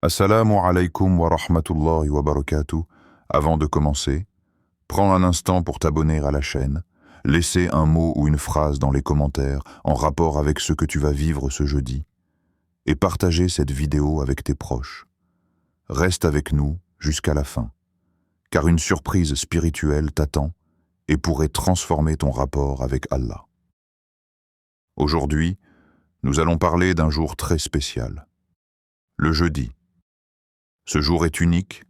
Assalamu alaikum wa rahmatullahi wa barakatuh. Avant de commencer, prends un instant pour t'abonner à la chaîne, laisser un mot ou une phrase dans les commentaires en rapport avec ce que tu vas vivre ce jeudi et partager cette vidéo avec tes proches. Reste avec nous jusqu'à la fin, car une surprise spirituelle t'attend et pourrait transformer ton rapport avec Allah. Aujourd'hui, nous allons parler d'un jour très spécial, le jeudi. Ce jour est unique,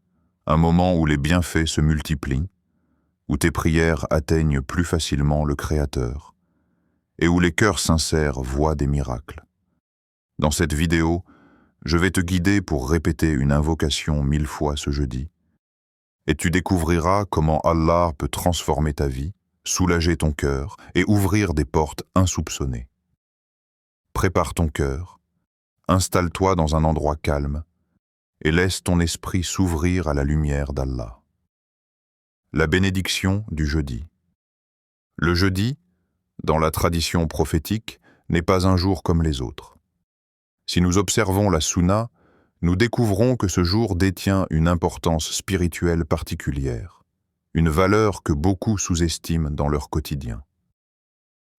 un moment où les bienfaits se multiplient, où tes prières atteignent plus facilement le Créateur, et où les cœurs sincères voient des miracles. Dans cette vidéo, je vais te guider pour répéter une invocation 1000 fois ce jeudi, et tu découvriras comment Allah peut transformer ta vie, soulager ton cœur et ouvrir des portes insoupçonnées. Prépare ton cœur, installe-toi dans un endroit calme, et laisse ton esprit s'ouvrir à la lumière d'Allah. La bénédiction du jeudi. Le jeudi, dans la tradition prophétique, n'est pas un jour comme les autres. Si nous observons la Sunna, nous découvrons que ce jour détient une importance spirituelle particulière, une valeur que beaucoup sous-estiment dans leur quotidien.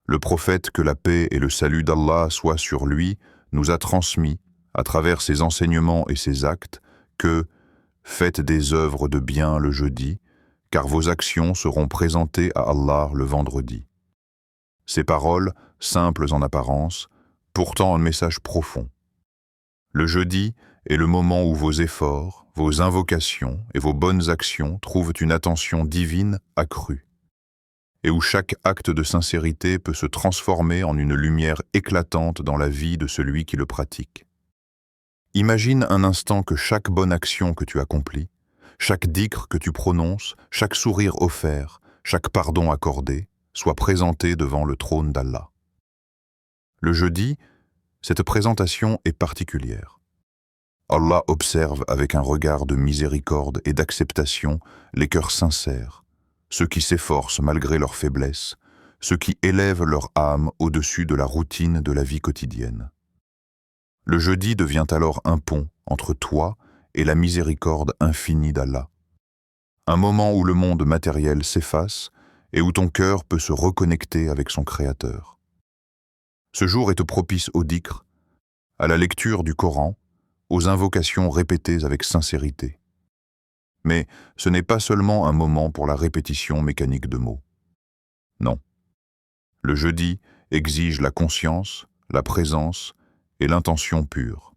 Le prophète, que la paix et le salut d'Allah soient sur lui, nous a transmis, à travers ses enseignements et ses actes, que « Faites des œuvres de bien le jeudi, car vos actions seront présentées à Allah le vendredi. » Ces paroles, simples en apparence, pourtant un message profond. Le jeudi est le moment où vos efforts, vos invocations et vos bonnes actions trouvent une attention divine accrue, et où chaque acte de sincérité peut se transformer en une lumière éclatante dans la vie de celui qui le pratique. Imagine un instant que chaque bonne action que tu accomplis, chaque dhikr que tu prononces, chaque sourire offert, chaque pardon accordé, soit présenté devant le trône d'Allah. Le jeudi, cette présentation est particulière. Allah observe avec un regard de miséricorde et d'acceptation les cœurs sincères, ceux qui s'efforcent malgré leurs faiblesses, ceux qui élèvent leur âme au-dessus de la routine de la vie quotidienne. Le jeudi devient alors un pont entre toi et la miséricorde infinie d'Allah. Un moment où le monde matériel s'efface et où ton cœur peut se reconnecter avec son Créateur. Ce jour est propice au dhikr, à la lecture du Coran, aux invocations répétées avec sincérité. Mais ce n'est pas seulement un moment pour la répétition mécanique de mots. Non. Le jeudi exige la conscience, la présence et l'intention pure.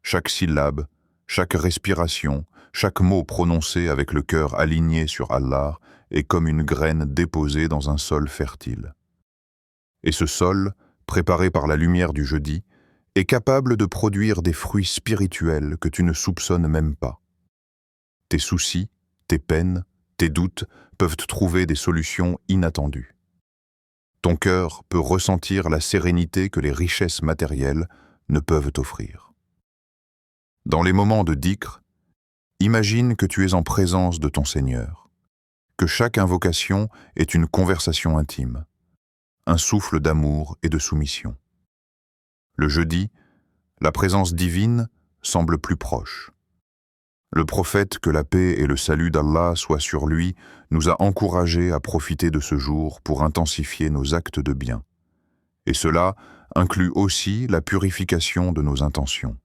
Chaque syllabe, chaque respiration, chaque mot prononcé avec le cœur aligné sur Allah est comme une graine déposée dans un sol fertile. Et ce sol, préparé par la lumière du jeudi, est capable de produire des fruits spirituels que tu ne soupçonnes même pas. Tes soucis, tes peines, tes doutes peuvent trouver des solutions inattendues. Ton cœur peut ressentir la sérénité que les richesses matérielles ne peuvent offrir. Dans les moments de dhikr, imagine que tu es en présence de ton Seigneur, que chaque invocation est une conversation intime, un souffle d'amour et de soumission. Le jeudi, la présence divine semble plus proche. Le prophète, que la paix et le salut d'Allah soient sur lui, nous a encouragés à profiter de ce jour pour intensifier nos actes de bien. Et cela inclut aussi la purification de nos intentions.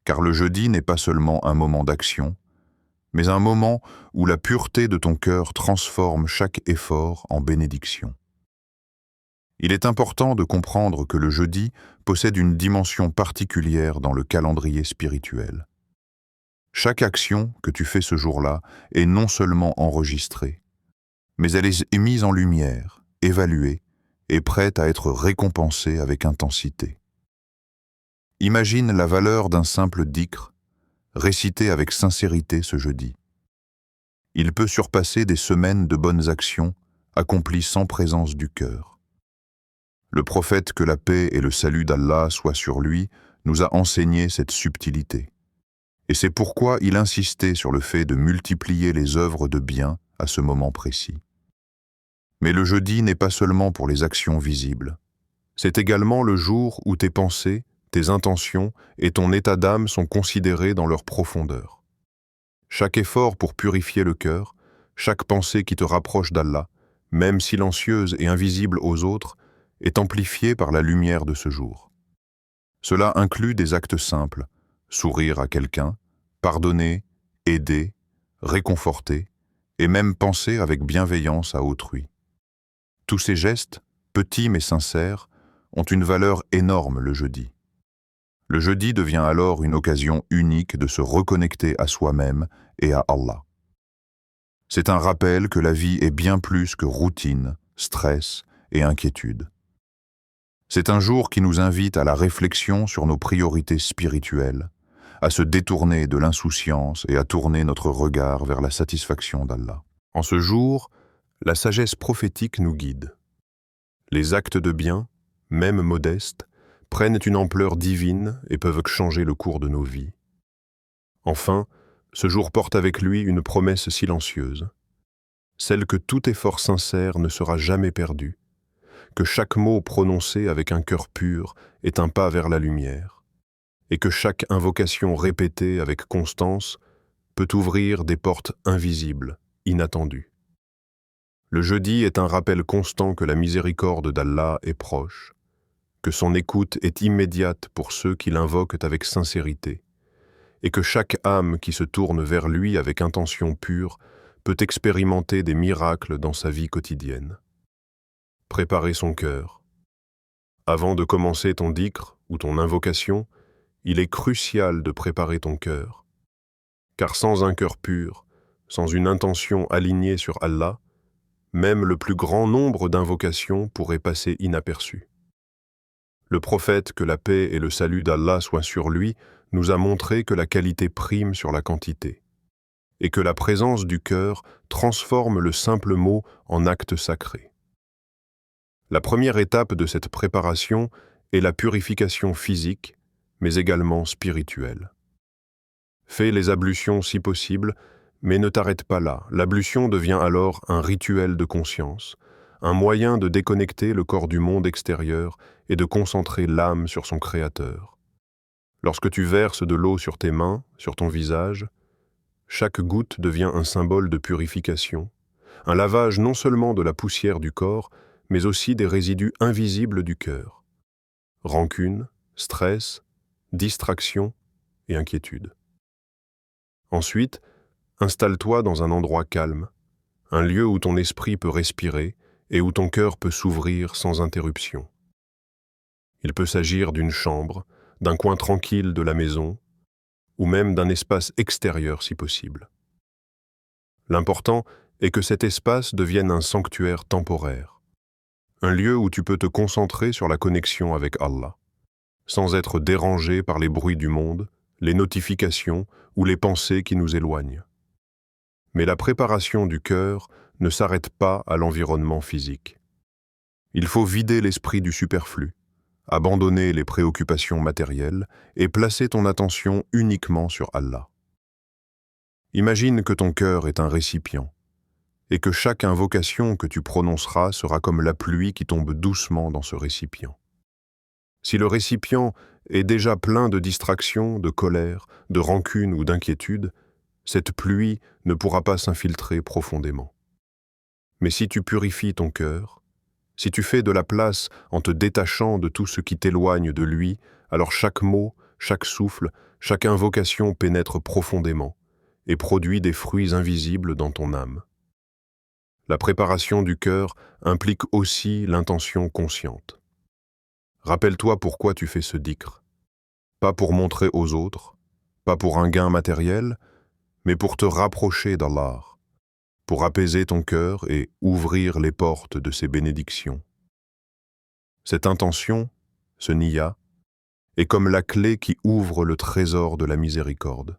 Car le jeudi n'est pas seulement un moment d'action, mais un moment où la pureté de ton cœur transforme chaque effort en bénédiction. Il est important de comprendre que le jeudi possède une dimension particulière dans le calendrier spirituel. Chaque action que tu fais ce jour-là est non seulement enregistrée, mais elle est mise en lumière, évaluée et prête à être récompensée avec intensité. Imagine la valeur d'un simple dhikr, récité avec sincérité ce jeudi. Il peut surpasser des semaines de bonnes actions accomplies sans présence du cœur. Le prophète, que la paix et le salut d'Allah soient sur lui, nous a enseigné cette subtilité. Et c'est pourquoi il insistait sur le fait de multiplier les œuvres de bien à ce moment précis. Mais le jeudi n'est pas seulement pour les actions visibles. C'est également le jour où tes pensées, tes intentions et ton état d'âme sont considérés dans leur profondeur. Chaque effort pour purifier le cœur, chaque pensée qui te rapproche d'Allah, même silencieuse et invisible aux autres, est amplifiée par la lumière de ce jour. Cela inclut des actes simples, sourire à quelqu'un, pardonner, aider, réconforter, et même penser avec bienveillance à autrui. Tous ces gestes, petits mais sincères, ont une valeur énorme le jeudi. Le jeudi devient alors une occasion unique de se reconnecter à soi-même et à Allah. C'est un rappel que la vie est bien plus que routine, stress et inquiétude. C'est un jour qui nous invite à la réflexion sur nos priorités spirituelles, à se détourner de l'insouciance et à tourner notre regard vers la satisfaction d'Allah. En ce jour, la sagesse prophétique nous guide. Les actes de bien, même modestes, prennent une ampleur divine et peuvent changer le cours de nos vies. Enfin, ce jour porte avec lui une promesse silencieuse, celle que tout effort sincère ne sera jamais perdu, que chaque mot prononcé avec un cœur pur est un pas vers la lumière, et que chaque invocation répétée avec constance peut ouvrir des portes invisibles, inattendues. Le jeudi est un rappel constant que la miséricorde d'Allah est proche, que son écoute est immédiate pour ceux qui l'invoquent avec sincérité, et que chaque âme qui se tourne vers lui avec intention pure peut expérimenter des miracles dans sa vie quotidienne. Préparer son cœur. Avant de commencer ton dhikr ou ton invocation, il est crucial de préparer ton cœur, car sans un cœur pur, sans une intention alignée sur Allah, même le plus grand nombre d'invocations pourrait passer inaperçues. Le prophète, que la paix et le salut d'Allah soient sur lui, nous a montré que la qualité prime sur la quantité, et que la présence du cœur transforme le simple mot en acte sacré. La première étape de cette préparation est la purification physique, mais également spirituelle. Fais les ablutions si possible, mais ne t'arrête pas là. L'ablution devient alors un rituel de conscience, un moyen de déconnecter le corps du monde extérieur et de concentrer l'âme sur son Créateur. Lorsque tu verses de l'eau sur tes mains, sur ton visage, chaque goutte devient un symbole de purification, un lavage non seulement de la poussière du corps, mais aussi des résidus invisibles du cœur. Rancune, stress, distraction et inquiétude. Ensuite, installe-toi dans un endroit calme, un lieu où ton esprit peut respirer et où ton cœur peut s'ouvrir sans interruption. Il peut s'agir d'une chambre, d'un coin tranquille de la maison, ou même d'un espace extérieur si possible. L'important est que cet espace devienne un sanctuaire temporaire, un lieu où tu peux te concentrer sur la connexion avec Allah, sans être dérangé par les bruits du monde, les notifications ou les pensées qui nous éloignent. Mais la préparation du cœur ne s'arrête pas à l'environnement physique. Il faut vider l'esprit du superflu, abandonner les préoccupations matérielles et placer ton attention uniquement sur Allah. Imagine que ton cœur est un récipient et que chaque invocation que tu prononceras sera comme la pluie qui tombe doucement dans ce récipient. Si le récipient est déjà plein de distractions, de colère, de rancune ou d'inquiétude, cette pluie ne pourra pas s'infiltrer profondément. Mais si tu purifies ton cœur, si tu fais de la place en te détachant de tout ce qui t'éloigne de lui, alors chaque mot, chaque souffle, chaque invocation pénètre profondément et produit des fruits invisibles dans ton âme. La préparation du cœur implique aussi l'intention consciente. Rappelle-toi pourquoi tu fais ce dhikr. Pas pour montrer aux autres, pas pour un gain matériel, mais pour te rapprocher d'Allah, pour apaiser ton cœur et ouvrir les portes de ses bénédictions. Cette intention, ce niya, est comme la clé qui ouvre le trésor de la miséricorde.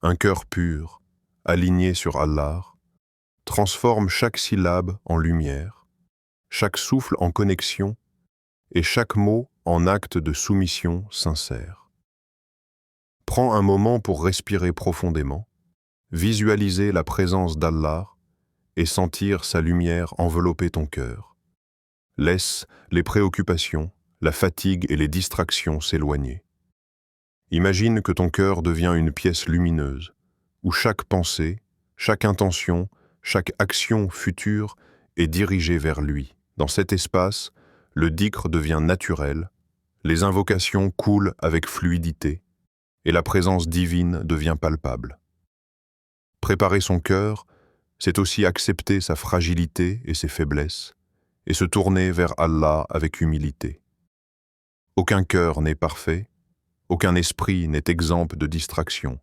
Un cœur pur, aligné sur Allah, transforme chaque syllabe en lumière, chaque souffle en connexion et chaque mot en acte de soumission sincère. Prends un moment pour respirer profondément, visualiser la présence d'Allah et sentir sa lumière envelopper ton cœur. Laisse les préoccupations, la fatigue et les distractions s'éloigner. Imagine que ton cœur devient une pièce lumineuse, où chaque pensée, chaque intention, chaque action future est dirigée vers lui. Dans cet espace, le dhikr devient naturel, les invocations coulent avec fluidité, et la présence divine devient palpable. Préparer son cœur, c'est aussi accepter sa fragilité et ses faiblesses, et se tourner vers Allah avec humilité. Aucun cœur n'est parfait, aucun esprit n'est exempt de distraction,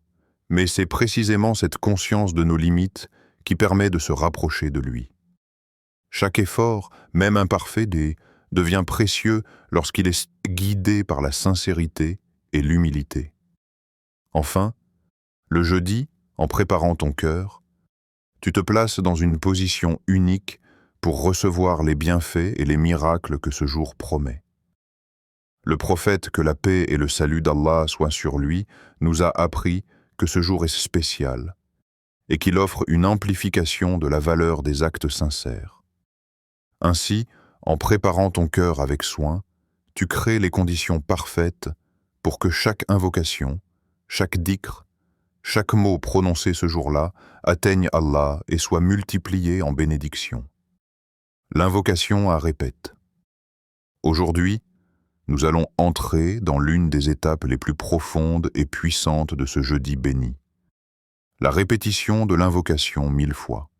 mais c'est précisément cette conscience de nos limites qui permet de se rapprocher de lui. Chaque effort, même imparfait, devient précieux lorsqu'il est guidé par la sincérité et l'humilité. Enfin, le jeudi, en préparant ton cœur, tu te places dans une position unique pour recevoir les bienfaits et les miracles que ce jour promet. Le prophète, que la paix et le salut d'Allah soient sur lui, nous a appris que ce jour est spécial et qu'il offre une amplification de la valeur des actes sincères. Ainsi, en préparant ton cœur avec soin, tu crées les conditions parfaites pour que chaque invocation, chaque dhikr, chaque mot prononcé ce jour-là atteigne Allah et soit multiplié en bénédiction. L'invocation à répète. Aujourd'hui, nous allons entrer dans l'une des étapes les plus profondes et puissantes de ce jeudi béni. La répétition de l'invocation 1000 fois.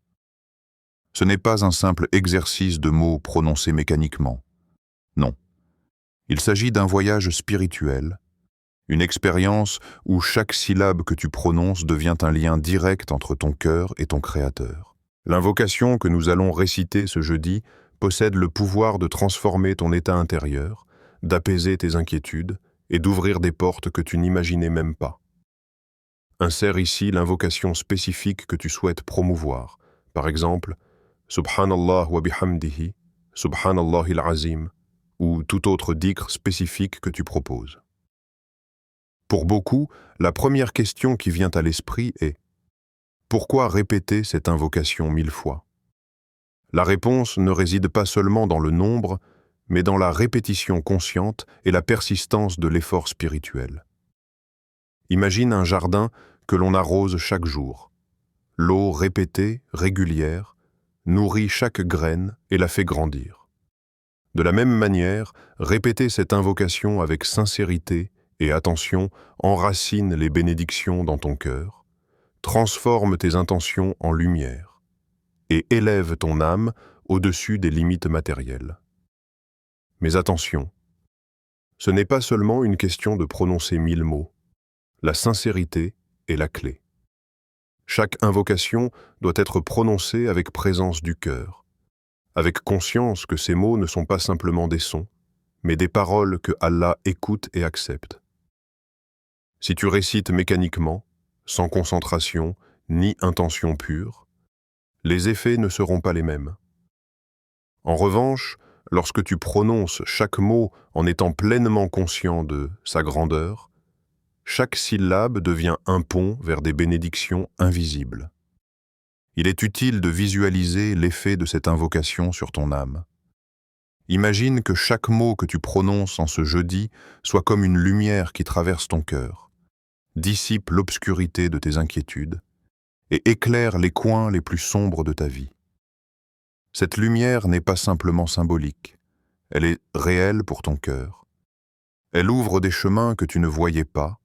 Ce n'est pas un simple exercice de mots prononcés mécaniquement. Non. Il s'agit d'un voyage spirituel, une expérience où chaque syllabe que tu prononces devient un lien direct entre ton cœur et ton Créateur. L'invocation que nous allons réciter ce jeudi possède le pouvoir de transformer ton état intérieur, d'apaiser tes inquiétudes et d'ouvrir des portes que tu n'imaginais même pas. Insère ici l'invocation spécifique que tu souhaites promouvoir. Par exemple, Subhanallah wa bihamdihi, Subhanallahil azim, ou tout autre dhikr spécifique que tu proposes. Pour beaucoup, la première question qui vient à l'esprit est « Pourquoi répéter cette invocation 1000 fois ?» La réponse ne réside pas seulement dans le nombre, mais dans la répétition consciente et la persistance de l'effort spirituel. Imagine un jardin que l'on arrose chaque jour. L'eau répétée, régulière, nourrit chaque graine et la fait grandir. De la même manière, répéter cette invocation avec sincérité et attention enracine les bénédictions dans ton cœur, transforme tes intentions en lumière et élève ton âme au-dessus des limites matérielles. Mais attention, ce n'est pas seulement une question de prononcer 1000 mots. La sincérité est la clé. Chaque invocation doit être prononcée avec présence du cœur, avec conscience que ces mots ne sont pas simplement des sons, mais des paroles que Allah écoute et accepte. Si tu récites mécaniquement, sans concentration ni intention pure, les effets ne seront pas les mêmes. En revanche, lorsque tu prononces chaque mot en étant pleinement conscient de sa grandeur, chaque syllabe devient un pont vers des bénédictions invisibles. Il est utile de visualiser l'effet de cette invocation sur ton âme. Imagine que chaque mot que tu prononces en ce jeudi soit comme une lumière qui traverse ton cœur, dissipe l'obscurité de tes inquiétudes et éclaire les coins les plus sombres de ta vie. Cette lumière n'est pas simplement symbolique, elle est réelle pour ton cœur. Elle ouvre des chemins que tu ne voyais pas,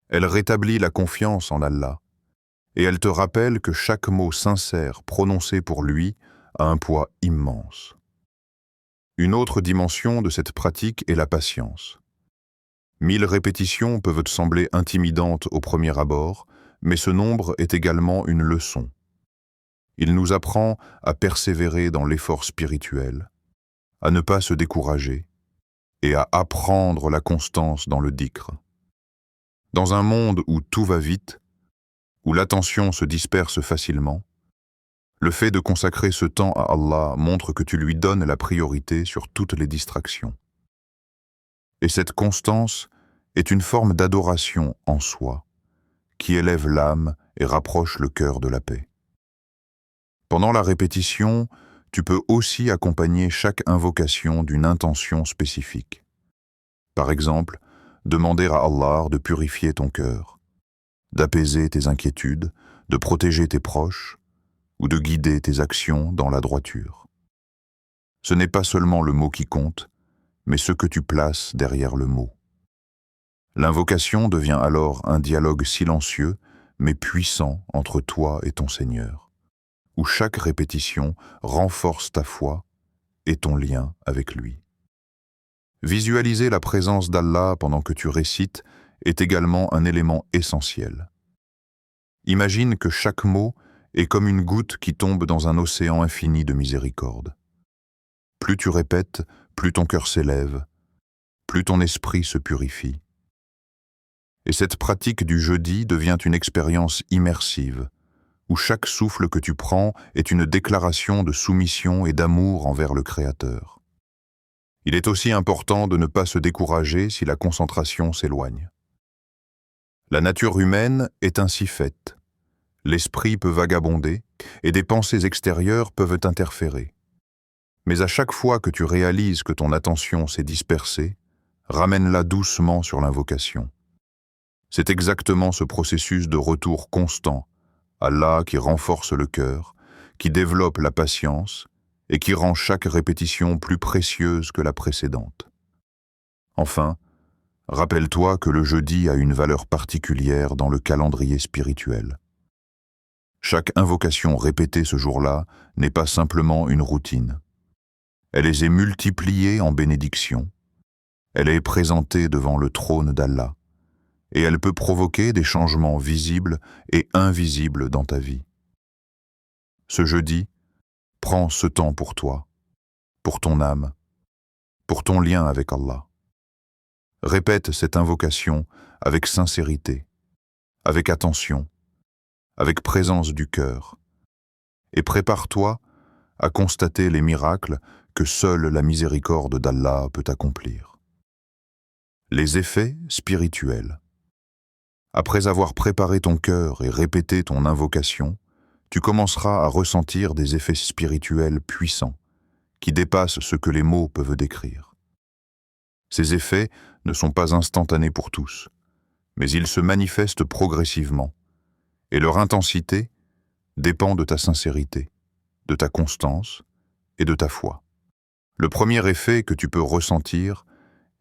elle rétablit la confiance en Allah, et elle te rappelle que chaque mot sincère prononcé pour lui a un poids immense. Une autre dimension de cette pratique est la patience. 1000 répétitions peuvent te sembler intimidantes au premier abord, mais ce nombre est également une leçon. Il nous apprend à persévérer dans l'effort spirituel, à ne pas se décourager et à apprendre la constance dans le dhikr. Dans un monde où tout va vite, où l'attention se disperse facilement, le fait de consacrer ce temps à Allah montre que tu lui donnes la priorité sur toutes les distractions. Et cette constance est une forme d'adoration en soi, qui élève l'âme et rapproche le cœur de la paix. Pendant la répétition, tu peux aussi accompagner chaque invocation d'une intention spécifique. Par exemple, demander à Allah de purifier ton cœur, d'apaiser tes inquiétudes, de protéger tes proches ou de guider tes actions dans la droiture. Ce n'est pas seulement le mot qui compte, mais ce que tu places derrière le mot. L'invocation devient alors un dialogue silencieux mais puissant entre toi et ton Seigneur, où chaque répétition renforce ta foi et ton lien avec lui. Visualiser la présence d'Allah pendant que tu récites est également un élément essentiel. Imagine que chaque mot est comme une goutte qui tombe dans un océan infini de miséricorde. Plus tu répètes, plus ton cœur s'élève, plus ton esprit se purifie. Et cette pratique du jeûne devient une expérience immersive, où chaque souffle que tu prends est une déclaration de soumission et d'amour envers le Créateur. Il est aussi important de ne pas se décourager si la concentration s'éloigne. La nature humaine est ainsi faite. L'esprit peut vagabonder et des pensées extérieures peuvent interférer. Mais à chaque fois que tu réalises que ton attention s'est dispersée, ramène-la doucement sur l'invocation. C'est exactement ce processus de retour constant, Allah qui renforce le cœur, qui développe la patience et qui rend chaque répétition plus précieuse que la précédente. Enfin, rappelle-toi que le jeudi a une valeur particulière dans le calendrier spirituel. Chaque invocation répétée ce jour-là n'est pas simplement une routine. Elle est multipliée en bénédiction. Elle est présentée devant le trône d'Allah. Et elle peut provoquer des changements visibles et invisibles dans ta vie. Ce jeudi, prends ce temps pour toi, pour ton âme, pour ton lien avec Allah. Répète cette invocation avec sincérité, avec attention, avec présence du cœur, et prépare-toi à constater les miracles que seule la miséricorde d'Allah peut accomplir. Les effets spirituels. Après avoir préparé ton cœur et répété ton invocation, tu commenceras à ressentir des effets spirituels puissants, qui dépassent ce que les mots peuvent décrire. Ces effets ne sont pas instantanés pour tous, mais ils se manifestent progressivement, et leur intensité dépend de ta sincérité, de ta constance et de ta foi. Le premier effet que tu peux ressentir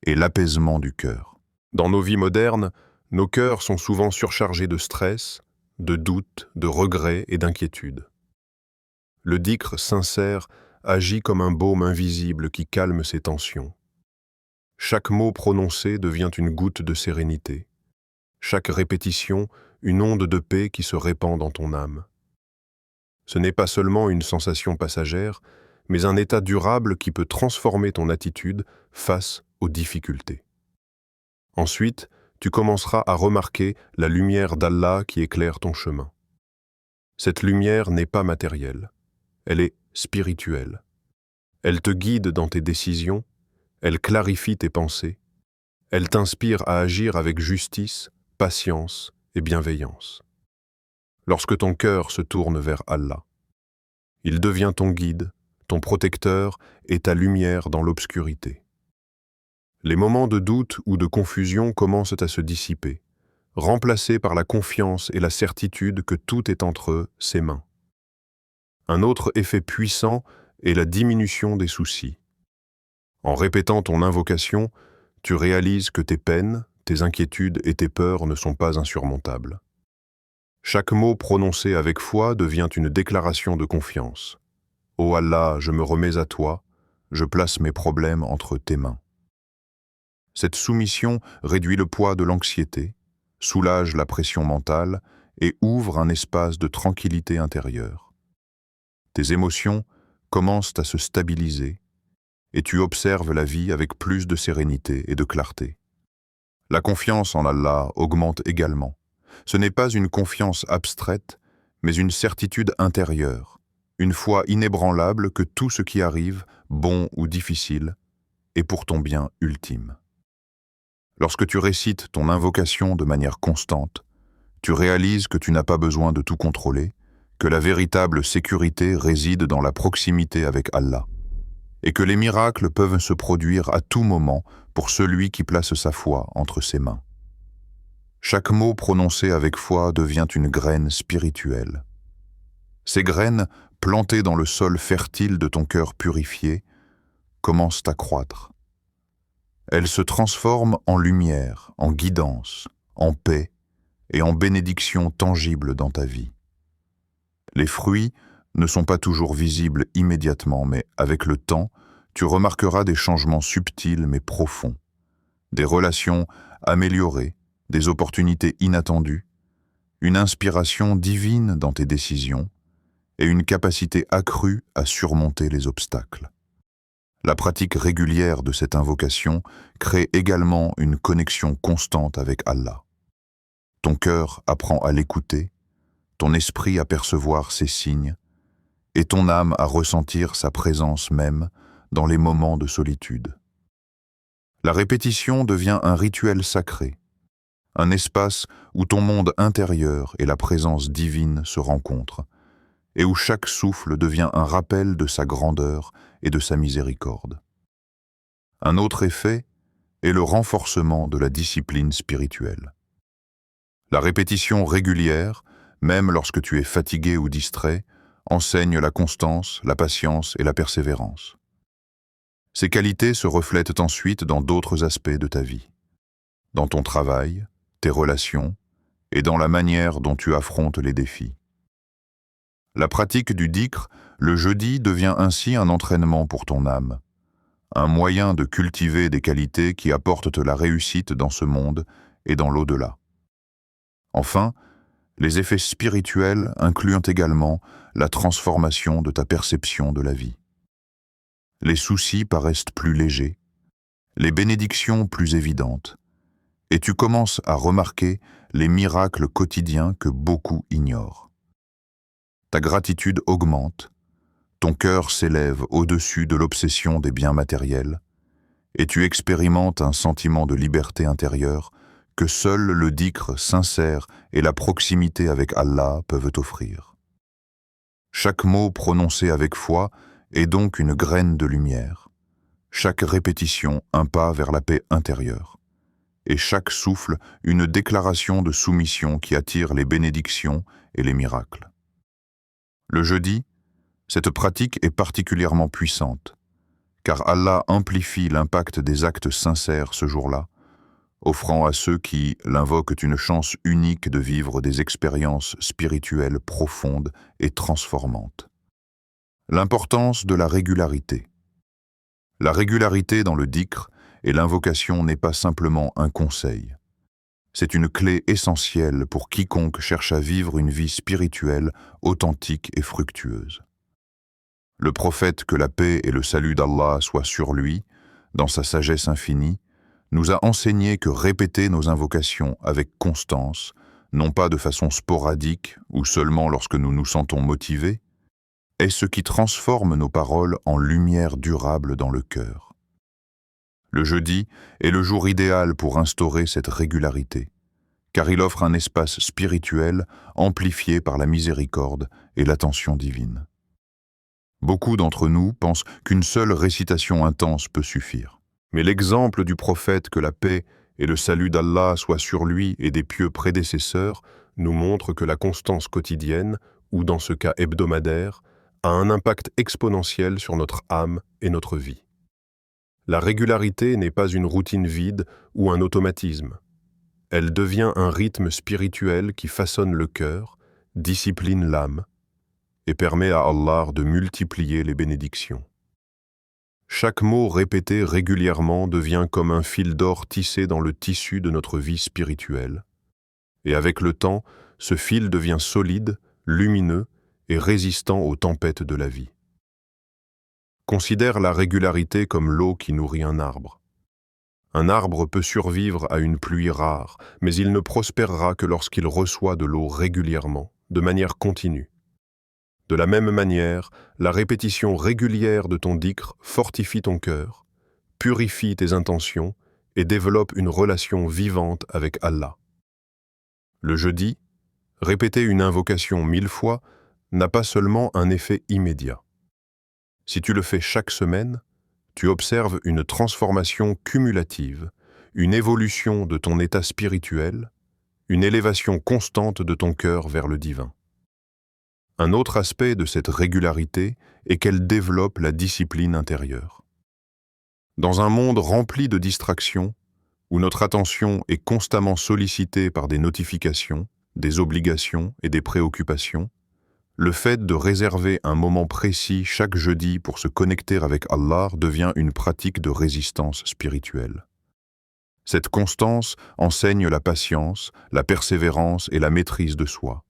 est l'apaisement du cœur. Dans nos vies modernes, nos cœurs sont souvent surchargés de stress, de doutes, de regrets et d'inquiétudes. Le dhikr sincère agit comme un baume invisible qui calme ces tensions. Chaque mot prononcé devient une goutte de sérénité. Chaque répétition, une onde de paix qui se répand dans ton âme. Ce n'est pas seulement une sensation passagère, mais un état durable qui peut transformer ton attitude face aux difficultés. Ensuite, tu commenceras à remarquer la lumière d'Allah qui éclaire ton chemin. Cette lumière n'est pas matérielle, elle est spirituelle. Elle te guide dans tes décisions, elle clarifie tes pensées, elle t'inspire à agir avec justice, patience et bienveillance. Lorsque ton cœur se tourne vers Allah, il devient ton guide, ton protecteur et ta lumière dans l'obscurité. Les moments de doute ou de confusion commencent à se dissiper, remplacés par la confiance et la certitude que tout est entre ses mains. Un autre effet puissant est la diminution des soucis. En répétant ton invocation, tu réalises que tes peines, tes inquiétudes et tes peurs ne sont pas insurmontables. Chaque mot prononcé avec foi devient une déclaration de confiance. « Ô Allah, je me remets à toi, je place mes problèmes entre tes mains. » Cette soumission réduit le poids de l'anxiété, soulage la pression mentale et ouvre un espace de tranquillité intérieure. Tes émotions commencent à se stabiliser et tu observes la vie avec plus de sérénité et de clarté. La confiance en Allah augmente également. Ce n'est pas une confiance abstraite, mais une certitude intérieure, une foi inébranlable que tout ce qui arrive, bon ou difficile, est pour ton bien ultime. Lorsque tu récites ton invocation de manière constante, tu réalises que tu n'as pas besoin de tout contrôler, que la véritable sécurité réside dans la proximité avec Allah. et que les miracles peuvent se produire à tout moment pour celui qui place sa foi entre ses mains. Chaque mot prononcé avec foi devient une graine spirituelle. Ces graines, plantées dans le sol fertile de ton cœur purifié, commencent à croître. Elles se transforment en lumière, en guidance, en paix et en bénédiction tangible dans ta vie. Les fruits ne sont pas toujours visibles immédiatement, mais avec le temps, tu remarqueras des changements subtils mais profonds, des relations améliorées, des opportunités inattendues, une inspiration divine dans tes décisions et une capacité accrue à surmonter les obstacles. La pratique régulière de cette invocation crée également une connexion constante avec Allah. Ton cœur apprend à l'écouter, ton esprit à percevoir ses signes, et ton âme à ressentir sa présence même dans les moments de solitude. La répétition devient un rituel sacré, un espace où ton monde intérieur et la présence divine se rencontrent, et où chaque souffle devient un rappel de sa grandeur et de sa miséricorde. Un autre effet est le renforcement de la discipline spirituelle. La répétition régulière, même lorsque tu es fatigué ou distrait, enseigne la constance, la patience et la persévérance. Ces qualités se reflètent ensuite dans d'autres aspects de ta vie, dans ton travail, tes relations et dans la manière dont tu affrontes les défis. La pratique du dhikr, le jeudi, devient ainsi un entraînement pour ton âme, un moyen de cultiver des qualités qui apportent la réussite dans ce monde et dans l'au-delà. Enfin, les effets spirituels incluent également la transformation de ta perception de la vie. Les soucis paraissent plus légers, les bénédictions plus évidentes, et tu commences à remarquer les miracles quotidiens que beaucoup ignorent. Ta gratitude augmente, ton cœur s'élève au-dessus de l'obsession des biens matériels, et tu expérimentes un sentiment de liberté intérieure que seul le dhikr sincère et la proximité avec Allah peuvent offrir. Chaque mot prononcé avec foi est donc une graine de lumière, chaque répétition un pas vers la paix intérieure, et chaque souffle une déclaration de soumission qui attire les bénédictions et les miracles. Le jeudi, cette pratique est particulièrement puissante, car Allah amplifie l'impact des actes sincères ce jour-là, offrant à ceux qui l'invoquent une chance unique de vivre des expériences spirituelles profondes et transformantes. L'importance de la régularité. La régularité dans le dhikr et l'invocation n'est pas simplement un conseil. C'est une clé essentielle pour quiconque cherche à vivre une vie spirituelle authentique et fructueuse. Le prophète, que la paix et le salut d'Allah soient sur lui, dans sa sagesse infinie, nous a enseigné que répéter nos invocations avec constance, non pas de façon sporadique ou seulement lorsque nous nous sentons motivés, est ce qui transforme nos paroles en lumière durable dans le cœur. Le jeudi est le jour idéal pour instaurer cette régularité, car il offre un espace spirituel amplifié par la miséricorde et l'attention divine. Beaucoup d'entre nous pensent qu'une seule récitation intense peut suffire. Mais l'exemple du prophète, que la paix et le salut d'Allah soient sur lui et des pieux prédécesseurs, nous montre que la constance quotidienne, ou dans ce cas hebdomadaire, a un impact exponentiel sur notre âme et notre vie. La régularité n'est pas une routine vide ou un automatisme. Elle devient un rythme spirituel qui façonne le cœur, discipline l'âme et permet à Allah de multiplier les bénédictions. Chaque mot répété régulièrement devient comme un fil d'or tissé dans le tissu de notre vie spirituelle. Et avec le temps, ce fil devient solide, lumineux et résistant aux tempêtes de la vie. Considère la régularité comme l'eau qui nourrit un arbre. Un arbre peut survivre à une pluie rare, mais il ne prospérera que lorsqu'il reçoit de l'eau régulièrement, de manière continue. De la même manière, la répétition régulière de ton dhikr fortifie ton cœur, purifie tes intentions et développe une relation vivante avec Allah. Le jeudi, répéter une invocation 1000 fois n'a pas seulement un effet immédiat. Si tu le fais chaque semaine, tu observes une transformation cumulative, une évolution de ton état spirituel, une élévation constante de ton cœur vers le divin. Un autre aspect de cette régularité est qu'elle développe la discipline intérieure. Dans un monde rempli de distractions, où notre attention est constamment sollicitée par des notifications, des obligations et des préoccupations, le fait de réserver un moment précis chaque jeudi pour se connecter avec Allah devient une pratique de résistance spirituelle. Cette constance enseigne la patience, la persévérance et la maîtrise de soi.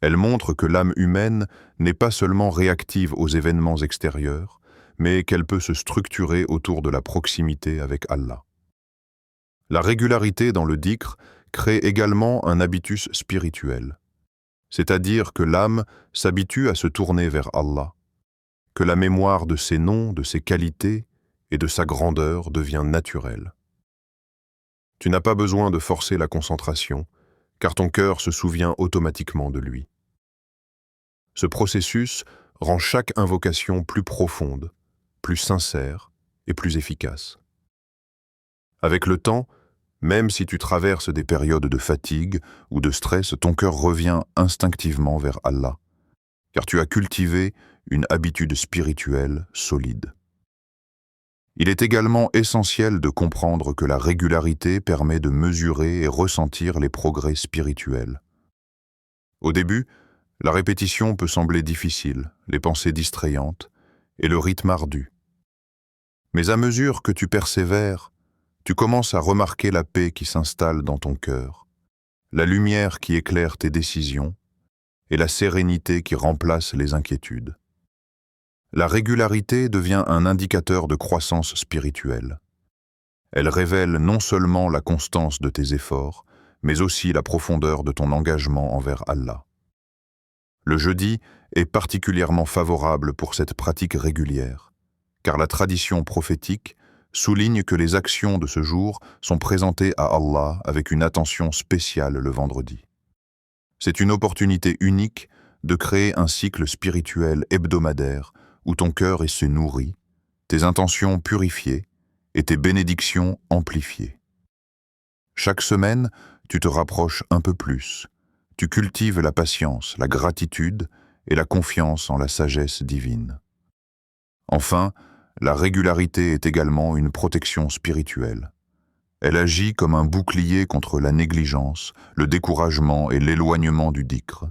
Elle montre que l'âme humaine n'est pas seulement réactive aux événements extérieurs, mais qu'elle peut se structurer autour de la proximité avec Allah. La régularité dans le dhikr crée également un habitus spirituel, c'est-à-dire que l'âme s'habitue à se tourner vers Allah, que la mémoire de ses noms, de ses qualités et de sa grandeur devient naturelle. Tu n'as pas besoin de forcer la concentration, car ton cœur se souvient automatiquement de lui. Ce processus rend chaque invocation plus profonde, plus sincère et plus efficace. Avec le temps, même si tu traverses des périodes de fatigue ou de stress, ton cœur revient instinctivement vers Allah, car tu as cultivé une habitude spirituelle solide. Il est également essentiel de comprendre que la régularité permet de mesurer et ressentir les progrès spirituels. Au début, la répétition peut sembler difficile, les pensées distrayantes et le rythme ardu. Mais à mesure que tu persévères, tu commences à remarquer la paix qui s'installe dans ton cœur, la lumière qui éclaire tes décisions et la sérénité qui remplace les inquiétudes. La régularité devient un indicateur de croissance spirituelle. Elle révèle non seulement la constance de tes efforts, mais aussi la profondeur de ton engagement envers Allah. Le jeudi est particulièrement favorable pour cette pratique régulière, car la tradition prophétique souligne que les actions de ce jour sont présentées à Allah avec une attention spéciale le vendredi. C'est une opportunité unique de créer un cycle spirituel hebdomadaire où ton cœur se nourrit, tes intentions purifiées et tes bénédictions amplifiées. Chaque semaine, tu te rapproches un peu plus. Tu cultives la patience, la gratitude et la confiance en la sagesse divine. Enfin, la régularité est également une protection spirituelle. Elle agit comme un bouclier contre la négligence, le découragement et l'éloignement du dhikr.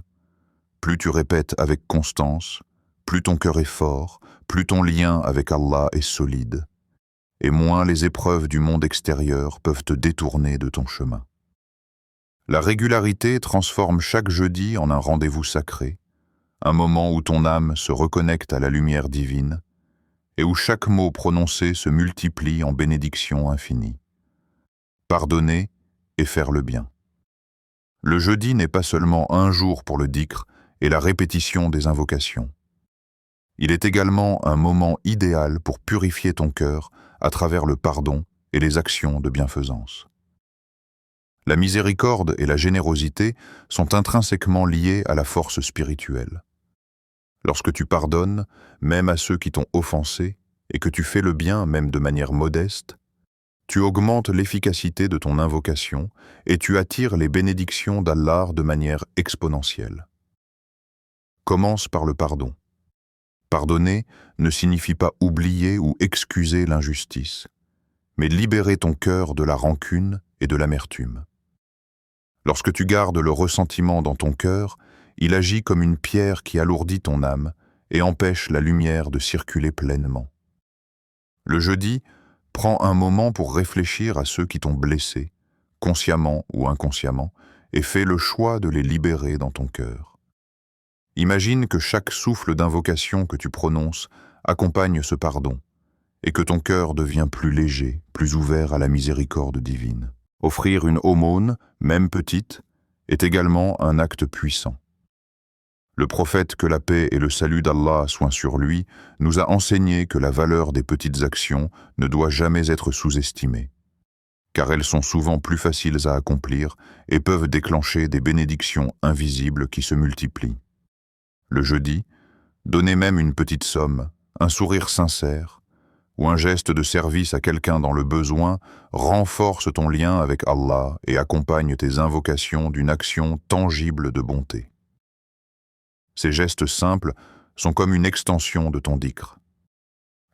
Plus tu répètes avec constance, plus ton cœur est fort, plus ton lien avec Allah est solide, et moins les épreuves du monde extérieur peuvent te détourner de ton chemin. La régularité transforme chaque jeudi en un rendez-vous sacré, un moment où ton âme se reconnecte à la lumière divine et où chaque mot prononcé se multiplie en bénédiction infinie. Pardonner et faire le bien. Le jeudi n'est pas seulement un jour pour le dhikr et la répétition des invocations. Il est également un moment idéal pour purifier ton cœur à travers le pardon et les actions de bienfaisance. La miséricorde et la générosité sont intrinsèquement liées à la force spirituelle. Lorsque tu pardonnes, même à ceux qui t'ont offensé, et que tu fais le bien même de manière modeste, tu augmentes l'efficacité de ton invocation et tu attires les bénédictions d'Allah de manière exponentielle. Commence par le pardon. Pardonner ne signifie pas oublier ou excuser l'injustice, mais libérer ton cœur de la rancune et de l'amertume. Lorsque tu gardes le ressentiment dans ton cœur, il agit comme une pierre qui alourdit ton âme et empêche la lumière de circuler pleinement. Le jeudi, prends un moment pour réfléchir à ceux qui t'ont blessé, consciemment ou inconsciemment, et fais le choix de les libérer dans ton cœur. Imagine que chaque souffle d'invocation que tu prononces accompagne ce pardon, et que ton cœur devient plus léger, plus ouvert à la miséricorde divine. Offrir une aumône, même petite, est également un acte puissant. Le prophète, que la paix et le salut d'Allah soient sur lui, nous a enseigné que la valeur des petites actions ne doit jamais être sous-estimée, car elles sont souvent plus faciles à accomplir et peuvent déclencher des bénédictions invisibles qui se multiplient. Le jeudi, donnez même une petite somme, un sourire sincère, ou un geste de service à quelqu'un dans le besoin renforce ton lien avec Allah et accompagne tes invocations d'une action tangible de bonté. Ces gestes simples sont comme une extension de ton dhikr.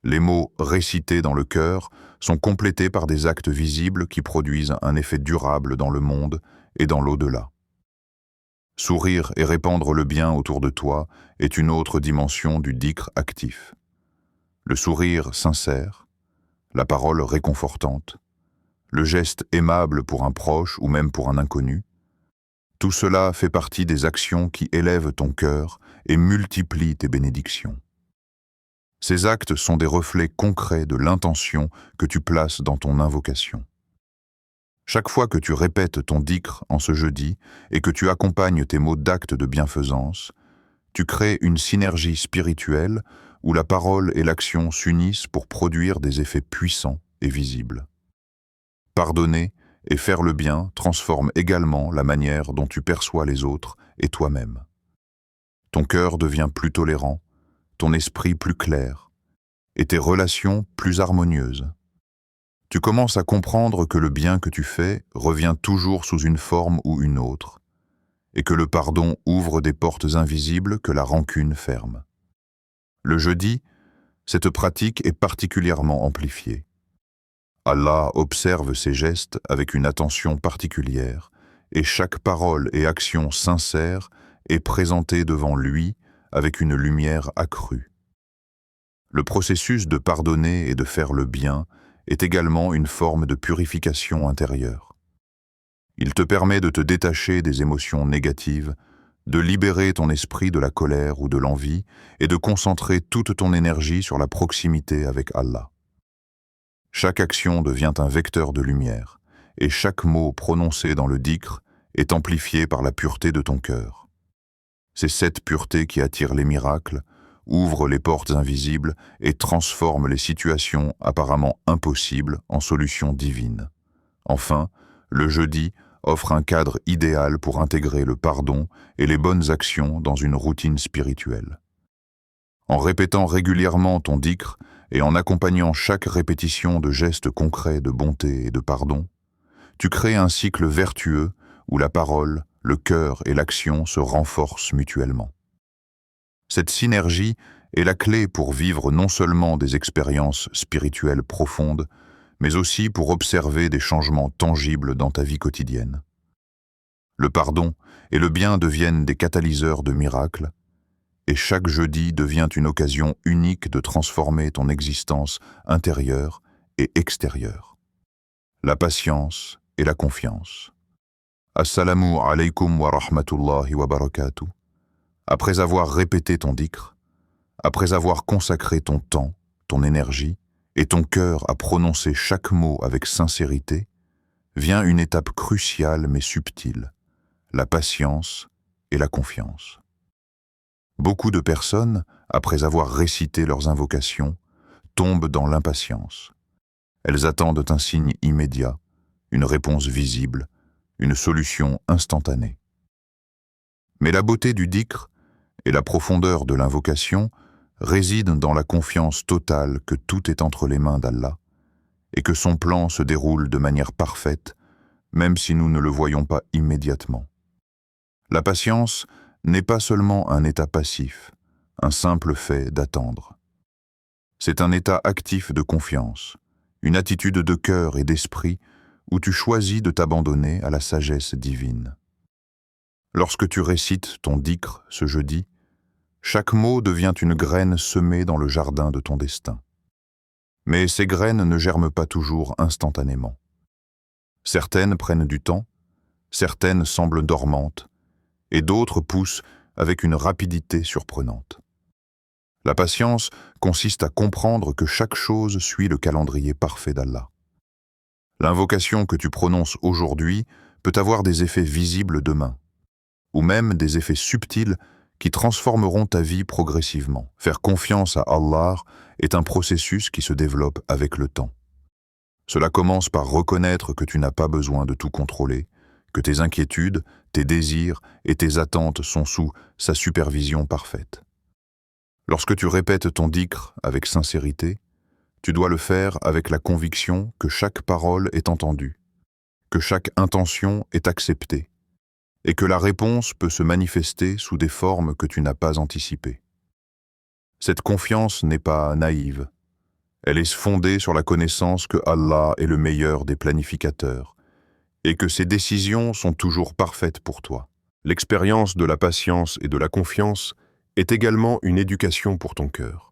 Les mots récités dans le cœur sont complétés par des actes visibles qui produisent un effet durable dans le monde et dans l'au-delà. Sourire et répandre le bien autour de toi est une autre dimension du dhikr actif. Le sourire sincère, la parole réconfortante, le geste aimable pour un proche ou même pour un inconnu, tout cela fait partie des actions qui élèvent ton cœur et multiplient tes bénédictions. Ces actes sont des reflets concrets de l'intention que tu places dans ton invocation. Chaque fois que tu répètes ton dhikr en ce jeudi et que tu accompagnes tes mots d'actes de bienfaisance, tu crées une synergie spirituelle où la parole et l'action s'unissent pour produire des effets puissants et visibles. Pardonner et faire le bien transforme également la manière dont tu perçois les autres et toi-même. Ton cœur devient plus tolérant, ton esprit plus clair, et tes relations plus harmonieuses. Tu commences à comprendre que le bien que tu fais revient toujours sous une forme ou une autre, et que le pardon ouvre des portes invisibles que la rancune ferme. Le jeudi, cette pratique est particulièrement amplifiée. Allah observe ces gestes avec une attention particulière, et chaque parole et action sincère est présentée devant lui avec une lumière accrue. Le processus de pardonner et de faire le bien est également une forme de purification intérieure. Il te permet de te détacher des émotions négatives, de libérer ton esprit de la colère ou de l'envie et de concentrer toute ton énergie sur la proximité avec Allah. Chaque action devient un vecteur de lumière, et chaque mot prononcé dans le dhikr est amplifié par la pureté de ton cœur. C'est cette pureté qui attire les miracles, ouvre les portes invisibles et transforme les situations apparemment impossibles en solutions divines. Enfin, le jeudi offre un cadre idéal pour intégrer le pardon et les bonnes actions dans une routine spirituelle. En répétant régulièrement ton dhikr et en accompagnant chaque répétition de gestes concrets de bonté et de pardon, tu crées un cycle vertueux où la parole, le cœur et l'action se renforcent mutuellement. Cette synergie est la clé pour vivre non seulement des expériences spirituelles profondes, mais aussi pour observer des changements tangibles dans ta vie quotidienne. Le pardon et le bien deviennent des catalyseurs de miracles, et chaque jeudi devient une occasion unique de transformer ton existence intérieure et extérieure. La patience et la confiance. Assalamu alaykum wa rahmatullahi wa barakatuh. Après avoir répété ton dhikr, après avoir consacré ton temps, ton énergie et ton cœur à prononcer chaque mot avec sincérité, vient une étape cruciale mais subtile, la patience et la confiance. Beaucoup de personnes, après avoir récité leurs invocations, tombent dans l'impatience. Elles attendent un signe immédiat, une réponse visible, une solution instantanée. Mais la beauté du dhikr et la profondeur de l'invocation résident dans la confiance totale que tout est entre les mains d'Allah et que son plan se déroule de manière parfaite, même si nous ne le voyons pas immédiatement. La patience n'est pas seulement un état passif, un simple fait d'attendre. C'est un état actif de confiance, une attitude de cœur et d'esprit où tu choisis de t'abandonner à la sagesse divine. Lorsque tu récites ton dhikr ce jeudi, chaque mot devient une graine semée dans le jardin de ton destin. Mais ces graines ne germent pas toujours instantanément. Certaines prennent du temps, certaines semblent dormantes, et d'autres poussent avec une rapidité surprenante. La patience consiste à comprendre que chaque chose suit le calendrier parfait d'Allah. L'invocation que tu prononces aujourd'hui peut avoir des effets visibles demain, ou même des effets subtils qui transformeront ta vie progressivement. Faire confiance à Allah est un processus qui se développe avec le temps. Cela commence par reconnaître que tu n'as pas besoin de tout contrôler, que tes inquiétudes, tes désirs et tes attentes sont sous sa supervision parfaite. Lorsque tu répètes ton dhikr avec sincérité, Tu dois le faire avec la conviction que chaque parole est entendue, que chaque intention est acceptée, et que la réponse peut se manifester sous des formes que tu n'as pas anticipées. Cette confiance n'est pas naïve. Elle est fondée sur la connaissance que Allah est le meilleur des planificateurs et que ses décisions sont toujours parfaites pour toi. L'expérience de la patience et de la confiance est également une éducation pour ton cœur.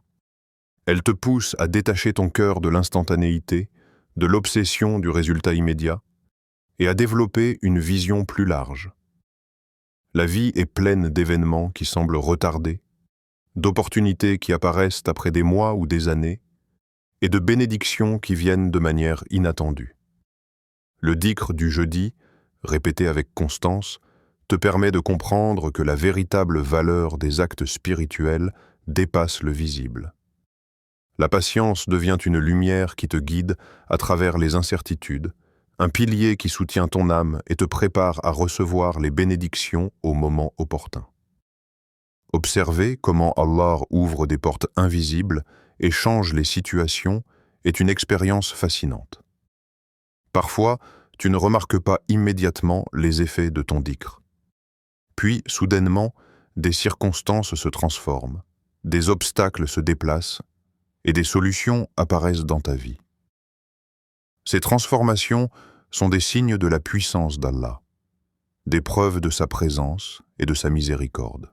Elle te pousse à détacher ton cœur de l'instantanéité, de l'obsession du résultat immédiat, et à développer une vision plus large. La vie est pleine d'événements qui semblent retardés, d'opportunités qui apparaissent après des mois ou des années, et de bénédictions qui viennent de manière inattendue. Le dhikr du jeudi, répété avec constance, te permet de comprendre que la véritable valeur des actes spirituels dépasse le visible. La patience devient une lumière qui te guide à travers les incertitudes, un pilier qui soutient ton âme et te prépare à recevoir les bénédictions au moment opportun. Observer comment Allah ouvre des portes invisibles et change les situations est une expérience fascinante. Parfois, tu ne remarques pas immédiatement les effets de ton dhikr. Puis, soudainement, des circonstances se transforment, des obstacles se déplacent et des solutions apparaissent dans ta vie. Ces transformations sont des signes de la puissance d'Allah, des preuves de sa présence et de sa miséricorde.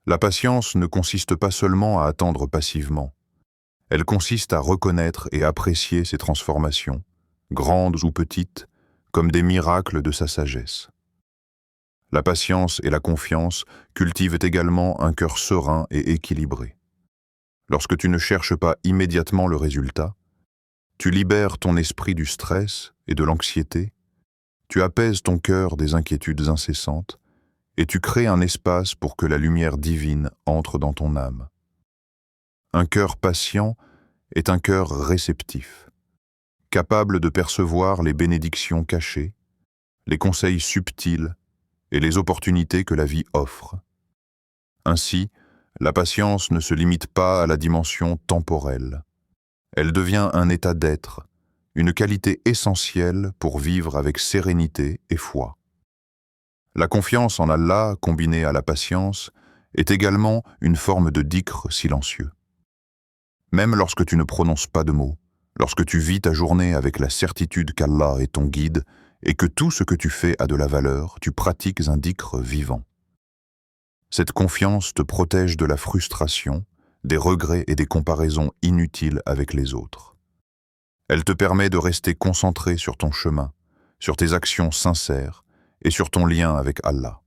La patience ne consiste pas seulement à attendre passivement, elle consiste à reconnaître et apprécier ces transformations, grandes ou petites, comme des miracles de sa sagesse. La patience et la confiance cultivent également un cœur serein et équilibré. Lorsque tu ne cherches pas immédiatement le résultat, tu libères ton esprit du stress et de l'anxiété, tu apaises ton cœur des inquiétudes incessantes, et tu crées un espace pour que la lumière divine entre dans ton âme. Un cœur patient est un cœur réceptif, capable de percevoir les bénédictions cachées, les conseils subtils et les opportunités que la vie offre. Ainsi, la patience ne se limite pas à la dimension temporelle. Elle devient un état d'être, une qualité essentielle pour vivre avec sérénité et foi. La confiance en Allah, combinée à la patience, est également une forme de dhikr silencieux. Même lorsque tu ne prononces pas de mots, lorsque tu vis ta journée avec la certitude qu'Allah est ton guide et que tout ce que tu fais a de la valeur, tu pratiques un dhikr vivant. Cette confiance te protège de la frustration, des regrets et des comparaisons inutiles avec les autres. Elle te permet de rester concentré sur ton chemin, sur tes actions sincères, et sur ton lien avec Allah.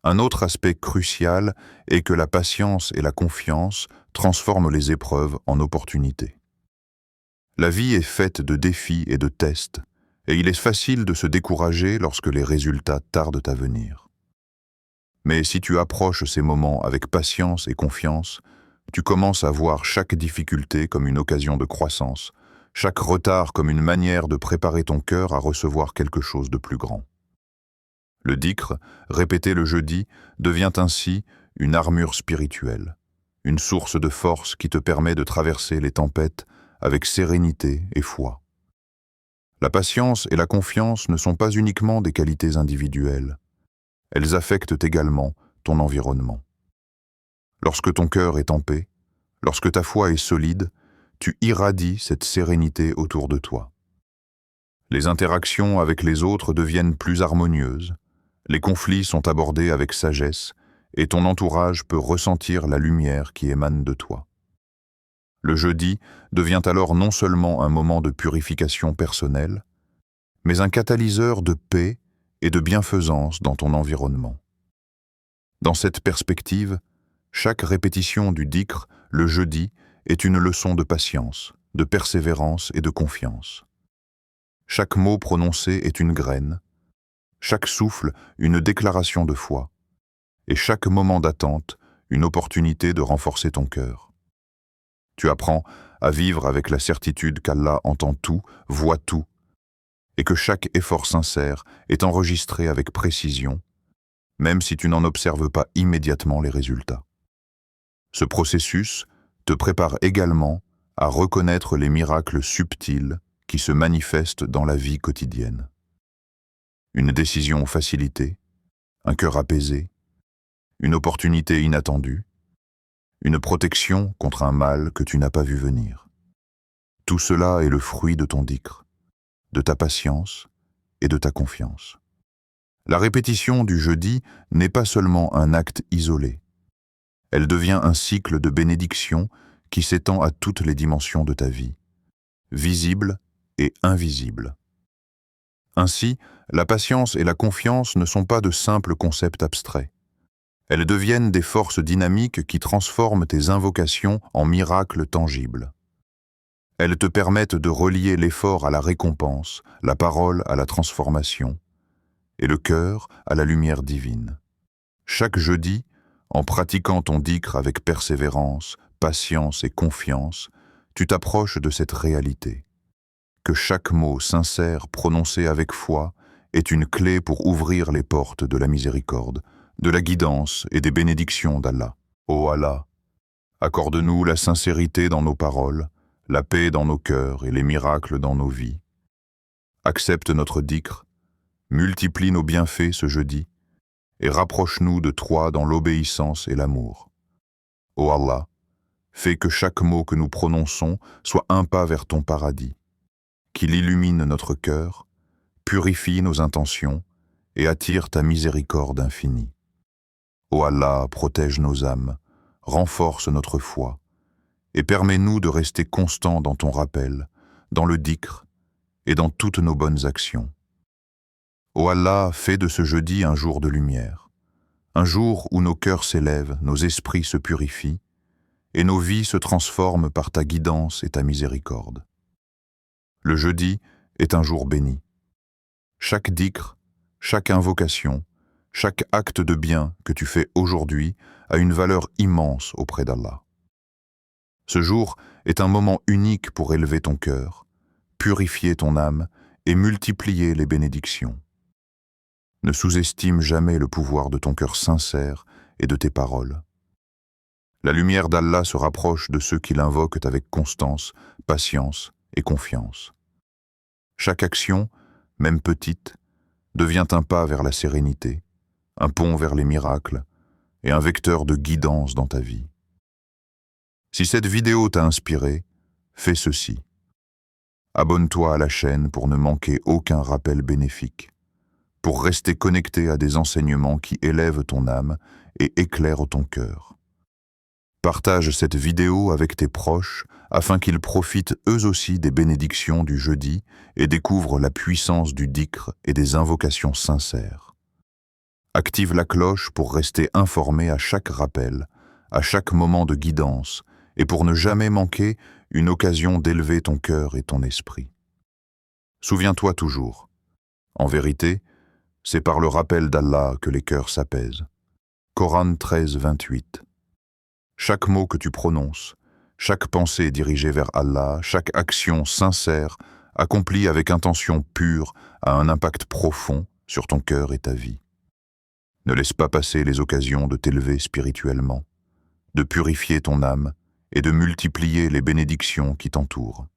Un autre aspect crucial est que la patience et la confiance transforment les épreuves en opportunités. La vie est faite de défis et de tests, et il est facile de se décourager lorsque les résultats tardent à venir. Mais si tu approches ces moments avec patience et confiance, tu commences à voir chaque difficulté comme une occasion de croissance, chaque retard comme une manière de préparer ton cœur à recevoir quelque chose de plus grand. Le dhikr, répété le jeudi, devient ainsi une armure spirituelle, une source de force qui te permet de traverser les tempêtes avec sérénité et foi. La patience et la confiance ne sont pas uniquement des qualités individuelles, elles affectent également ton environnement. Lorsque ton cœur est en paix, lorsque ta foi est solide, tu irradies cette sérénité autour de toi. Les interactions avec les autres deviennent plus harmonieuses, les conflits sont abordés avec sagesse et ton entourage peut ressentir la lumière qui émane de toi. Le jeudi devient alors non seulement un moment de purification personnelle, mais un catalyseur de paix et de bienfaisance dans ton environnement. Dans cette perspective, chaque répétition du dhikr, le jeudi, est une leçon de patience, de persévérance et de confiance. Chaque mot prononcé est une graine, chaque souffle une déclaration de foi, et chaque moment d'attente une opportunité de renforcer ton cœur. Tu apprends à vivre avec la certitude qu'Allah entend tout, voit tout, et que chaque effort sincère est enregistré avec précision, même si tu n'en observes pas immédiatement les résultats. Ce processus te prépare également à reconnaître les miracles subtils qui se manifestent dans la vie quotidienne. Une décision facilitée, un cœur apaisé, une opportunité inattendue, une protection contre un mal que tu n'as pas vu venir. Tout cela est le fruit de ton dhikr, de ta patience et de ta confiance. La répétition du jeudi n'est pas seulement un acte isolé. Elle devient un cycle de bénédiction qui s'étend à toutes les dimensions de ta vie, visibles et invisibles. Ainsi, la patience et la confiance ne sont pas de simples concepts abstraits. Elles deviennent des forces dynamiques qui transforment tes invocations en miracles tangibles. Elles te permettent de relier l'effort à la récompense, la parole à la transformation, et le cœur à la lumière divine. Chaque jeudi, en pratiquant ton dhikr avec persévérance, patience et confiance, tu t'approches de cette réalité. Que chaque mot sincère prononcé avec foi est une clé pour ouvrir les portes de la miséricorde, de la guidance et des bénédictions d'Allah. Ô Allah, accorde-nous la sincérité dans nos paroles, la paix dans nos cœurs et les miracles dans nos vies. Accepte notre dhikr, multiplie nos bienfaits ce jeudi et rapproche-nous de toi dans l'obéissance et l'amour. Ô Allah, fais que chaque mot que nous prononçons soit un pas vers ton paradis, qu'il illumine notre cœur, purifie nos intentions et attire ta miséricorde infinie. Ô Allah, protège nos âmes, renforce notre foi et permets-nous de rester constants dans ton rappel, dans le dhikr et dans toutes nos bonnes actions. Ô Allah, fais de ce jeudi un jour de lumière, un jour où nos cœurs s'élèvent, nos esprits se purifient et nos vies se transforment par ta guidance et ta miséricorde. Le jeudi est un jour béni. Chaque dhikr, chaque invocation, chaque acte de bien que tu fais aujourd'hui a une valeur immense auprès d'Allah. Ce jour est un moment unique pour élever ton cœur, purifier ton âme et multiplier les bénédictions. Ne sous-estime jamais le pouvoir de ton cœur sincère et de tes paroles. La lumière d'Allah se rapproche de ceux qui l'invoquent avec constance, patience et confiance. Chaque action, même petite, devient un pas vers la sérénité, un pont vers les miracles et un vecteur de guidance dans ta vie. Si cette vidéo t'a inspiré, fais ceci. Abonne-toi à la chaîne pour ne manquer aucun rappel bénéfique, pour rester connecté à des enseignements qui élèvent ton âme et éclairent ton cœur. Partage cette vidéo avec tes proches afin qu'ils profitent eux aussi des bénédictions du jeudi et découvrent la puissance du dhikr et des invocations sincères. Active la cloche pour rester informé à chaque rappel, à chaque moment de guidance et pour ne jamais manquer une occasion d'élever ton cœur et ton esprit. Souviens-toi toujours, en vérité, c'est par le rappel d'Allah que les cœurs s'apaisent. Coran 13, 28. Chaque mot que tu prononces, chaque pensée dirigée vers Allah, chaque action sincère, accomplie avec intention pure, a un impact profond sur ton cœur et ta vie. Ne laisse pas passer les occasions de t'élever spirituellement, de purifier ton âme et de multiplier les bénédictions qui t'entourent.